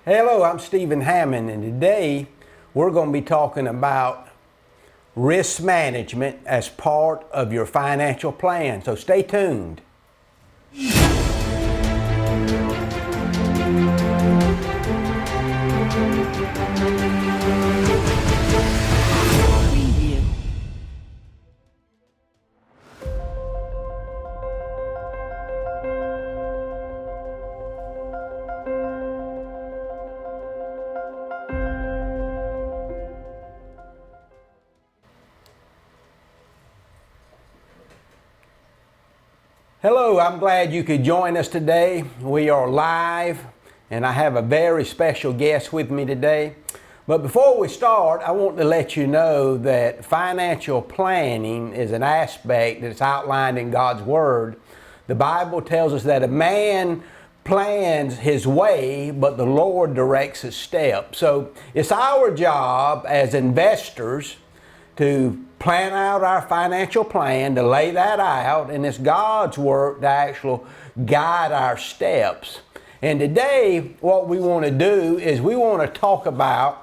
Hello, I'm Stephen Hammond, and today we're going to be talking about risk management as part of your financial plan. So stay tuned. Hello, I'm glad you could join us today. We are live, and I have a very special guest with me today. But before we start, I want to let you know that financial planning is an aspect that's outlined in God's Word. The Bible tells us that a man plans his way, but the Lord directs his steps. So it's our job as investors to plan out our financial plan, to lay that out, and it's God's work to actually guide our steps. And today, what we want to do is we want to talk about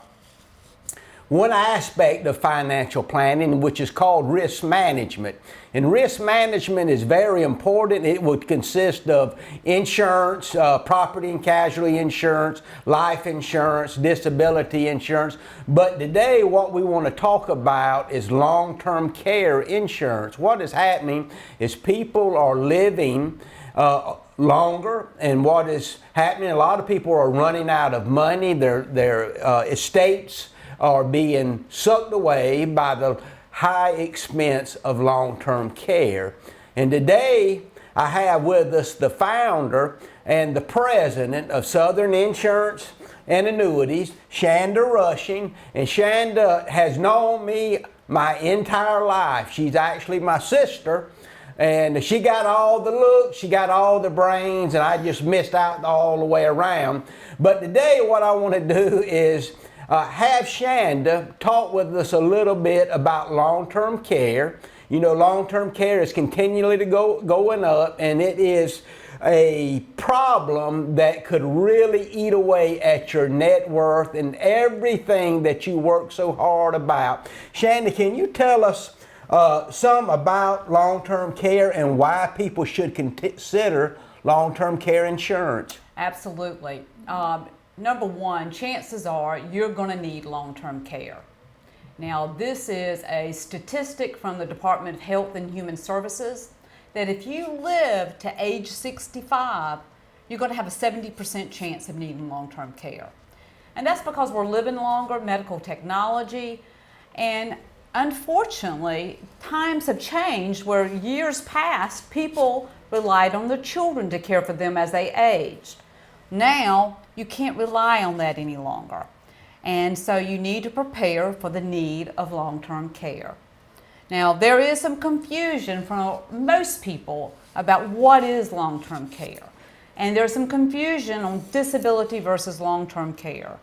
one aspect of financial planning, which is called risk management. And risk management is very important. It would consist of insurance, property and casualty insurance, life insurance, disability insurance. But today what we want to talk about is long-term care insurance. What is happening is people are living longer, and what is happening, a lot of people are running out of money. Their estates are being sucked away by the high expense of long-term care. And today I have with us the founder and the president of Southern Insurance and Annuities, Shanda Rushing. And Shanda has known me my entire life. She's actually my sister, and she got all the looks, she got all the brains, and I just missed out all the way around. But today what I want to do is have Shanda talk with us a little bit about long-term care. You know, long-term care is continually going up, and it is a problem that could really eat away at your net worth and everything that you work so hard about. Shanda, can you tell us some about long-term care and why people should consider long-term care insurance? Absolutely. Number one, chances are you're going to need long-term care. Now, this is a statistic from the Department of Health and Human Services that if you live to age 65, you're going to have a 70% chance of needing long-term care. And that's because we're living longer, medical technology, and unfortunately, times have changed where years past, people relied on their children to care for them as they aged. Now, you can't rely on that any longer. And so you need to prepare for the need of long-term care. Now, there is some confusion from most people about what is long-term care. And there's some confusion on disability versus long-term care.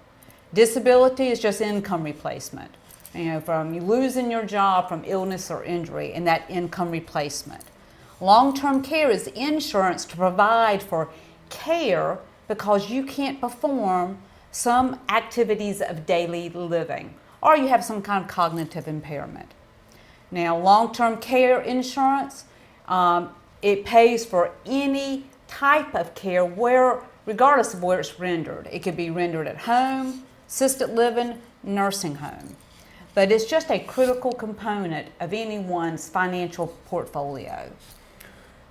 Disability is just income replacement. You know, from you losing your job from illness or injury, and that income replacement. Long-term care is insurance to provide for care because you can't perform some activities of daily living, or you have some kind of cognitive impairment. Now, long-term care insurance, it pays for any type of care regardless of where it's rendered. It could be rendered at home, assisted living, nursing home. But it's just a critical component of anyone's financial portfolio.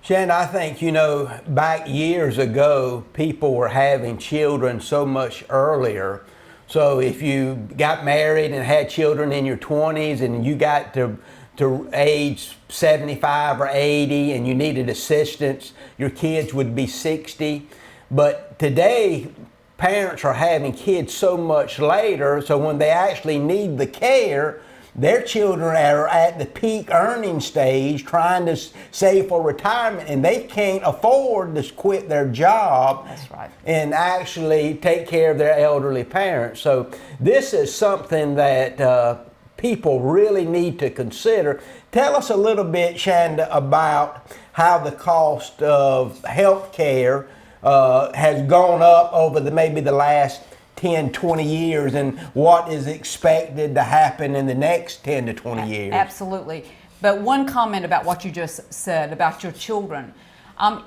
Shanda, I think, you know, back years ago, people were having children so much earlier. So if you got married and had children in your 20s and you got to age 75 or 80 and you needed assistance, your kids would be 60. But today, parents are having kids so much later, so when they actually need the care, their children are at the peak earning stage trying to save for retirement, and they can't afford to quit their job. That's right. And actually take care of their elderly parents. So this is something that people really need to consider. Tell us a little bit, Shanda, about how the cost of health care has gone up over maybe the last 10, 20 years and what is expected to happen in the next 10 to 20 years. Absolutely. But one comment about what you just said about your children.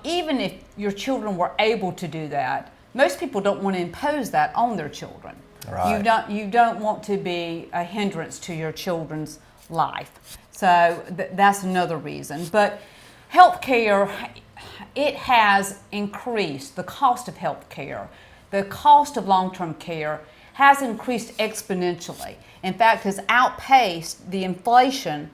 Even if your children were able to do that, most people don't want to impose that on their children. Right. You don't want to be a hindrance to your children's life. So that's another reason. But healthcare, it has increased. The cost of healthcare, the cost of long-term care has increased exponentially. In fact, has outpaced the inflation,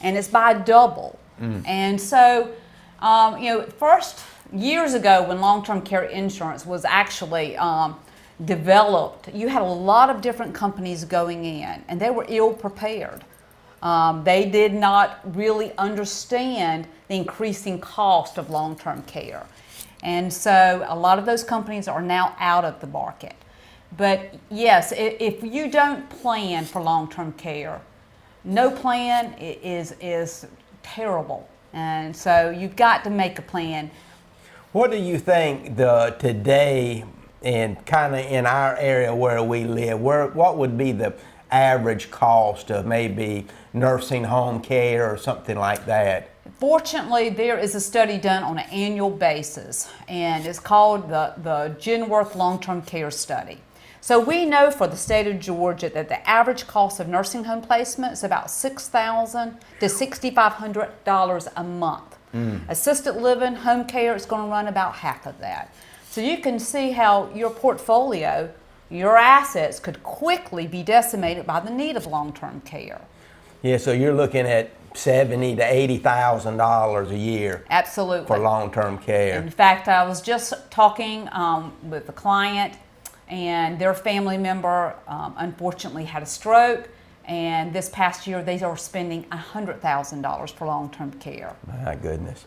and it's by double. And so, first years ago when long-term care insurance was actually developed, you had a lot of different companies going in, and they were ill prepared. They did not really understand the increasing cost of long-term care. And so a lot of those companies are now out of the market. But yes, if you don't plan for long-term care, no plan is terrible. And so you've got to make a plan. What do you think today, and kind of in our area where we live, what would be the average cost of maybe nursing home care or something like that? Fortunately, there is a study done on an annual basis, and it's called the Genworth Long-Term Care Study. So we know for the state of Georgia that the average cost of nursing home placement is about $6,000 to $6,500 a month. Assisted living, home care is going to run about half of that. So you can see how your portfolio, your assets could quickly be decimated by the need of long-term care. Yeah, so you're looking at $70,000 to $80,000 a year. Absolutely. For long-term care. In fact, I was just talking with a client, and their family member unfortunately had a stroke, and this past year they are spending $100,000 for long-term care. My goodness.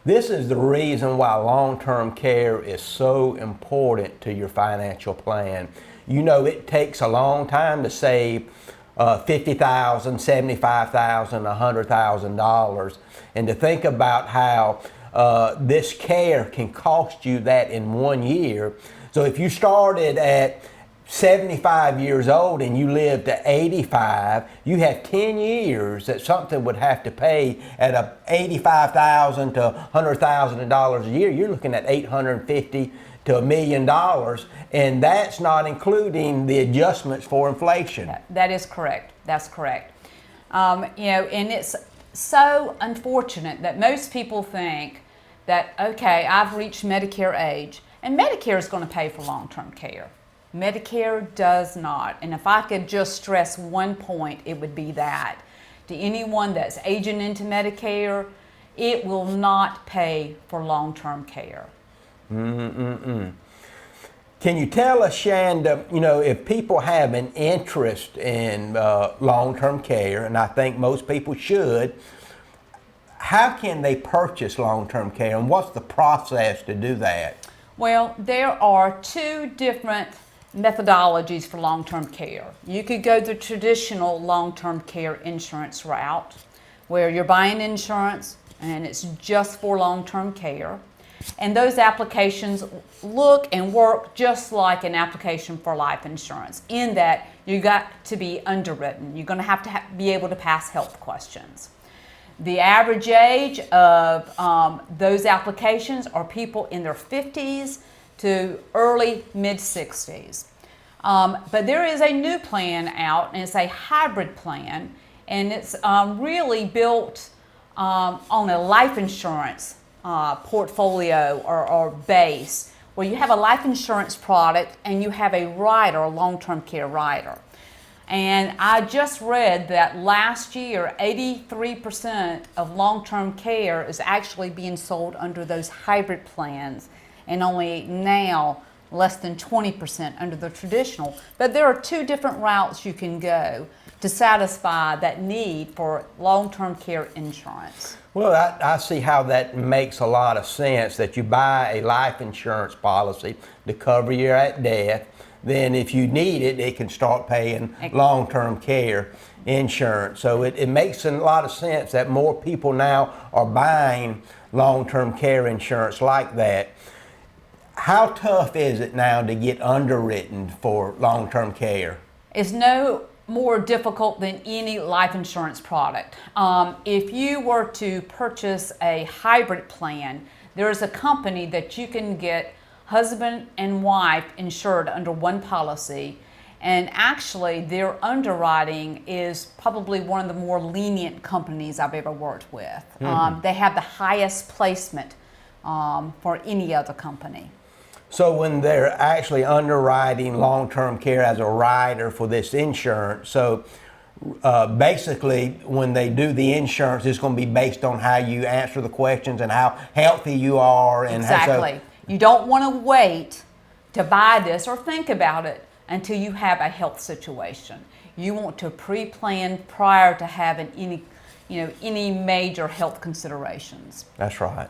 This is the reason why long-term care is so important to your financial plan. You know, it takes a long time to save $50,000, $75,000, $100,000, and to think about how this care can cost you that in 1 year. So if you started at 75 years old and you lived to 85, you have 10 years that something would have to pay at $85,000 to $100,000 a year. You're looking at $850,000 to $1 million, and that's not including the adjustments for inflation. That is correct. That's correct. And it's so unfortunate that most people think that, okay, I've reached Medicare age, and Medicare is going to pay for long-term care. Medicare does not. And if I could just stress one point, it would be that. To anyone that's aging into Medicare, it will not pay for long-term care. Can you tell us, Shanda, if people have an interest in long-term care, and I think most people should, how can they purchase long-term care, and what's the process to do that? Well, there are two different methodologies for long-term care. You could go the traditional long-term care insurance route, where you're buying insurance and it's just for long-term care. And those applications look and work just like an application for life insurance, in that you got to be underwritten. You're going to have be able to pass health questions. The average age of those applications are people in their 50s to early mid-60s. But there is a new plan out, and it's a hybrid plan, and it's really built on a life insurance portfolio or base, where you have a life insurance product and you have a rider, a long-term care rider. And I just read that last year, 83% of long-term care is actually being sold under those hybrid plans, and only now less than 20% under the traditional. But there are two different routes you can go to satisfy that need for long-term care insurance. Well, I see how that makes a lot of sense, that you buy a life insurance policy to cover you at death. Then if you need it, it can start paying long-term care insurance. So it makes a lot of sense that more people now are buying long-term care insurance like that. how tough is it now to get underwritten for long-term care? It's no more difficult than any life insurance product. If you were to purchase a hybrid plan, there is a company that you can get husband and wife insured under one policy, and actually their underwriting is probably one of the more lenient companies I've ever worked with. They have the highest placement for any other company. So when they're actually underwriting long-term care as a rider for this insurance, so basically when they do the insurance, it's going to be based on how you answer the questions and how healthy you are. And exactly. You don't want to wait to buy this or think about it until you have a health situation. You want to pre-plan prior to having any major health considerations. That's right.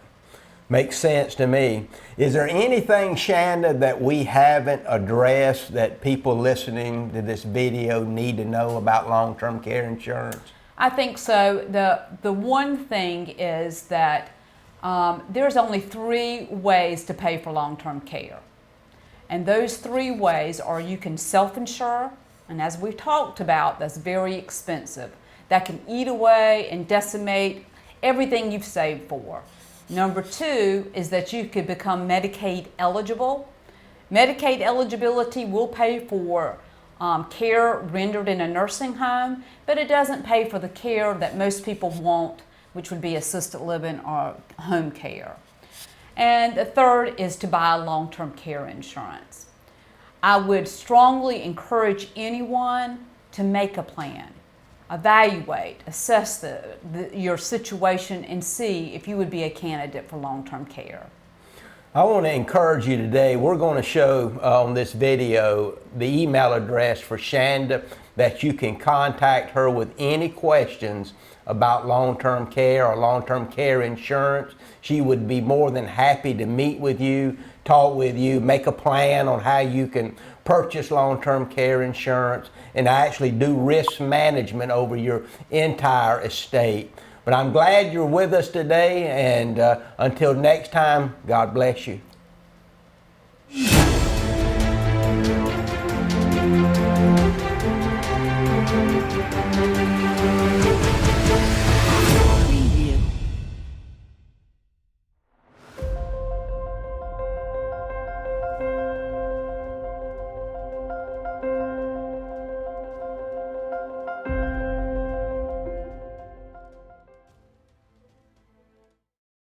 Makes sense to me. Is there anything, Shanda, that we haven't addressed that people listening to this video need to know about long-term care insurance? I think so. The one thing is that there's only 3 ways to pay for long-term care. And those 3 ways are: you can self-insure, and as we've talked about, that's very expensive. That can eat away and decimate everything you've saved for. Number 2 is that you could become Medicaid eligible. Medicaid eligibility will pay for care rendered in a nursing home, but it doesn't pay for the care that most people want, which would be assisted living or home care. And the 3rd is to buy long-term care insurance. I would strongly encourage anyone to make a plan. Evaluate, assess your situation, and see if you would be a candidate for long-term care. I want to encourage you today. We're going to show on this video the email address for Shanda that you can contact her with any questions about long-term care or long-term care insurance. She would be more than happy to meet with you, talk with you, make a plan on how you can purchase long-term care insurance and actually do risk management over your entire estate. But I'm glad you're with us today, and until next time, God bless you.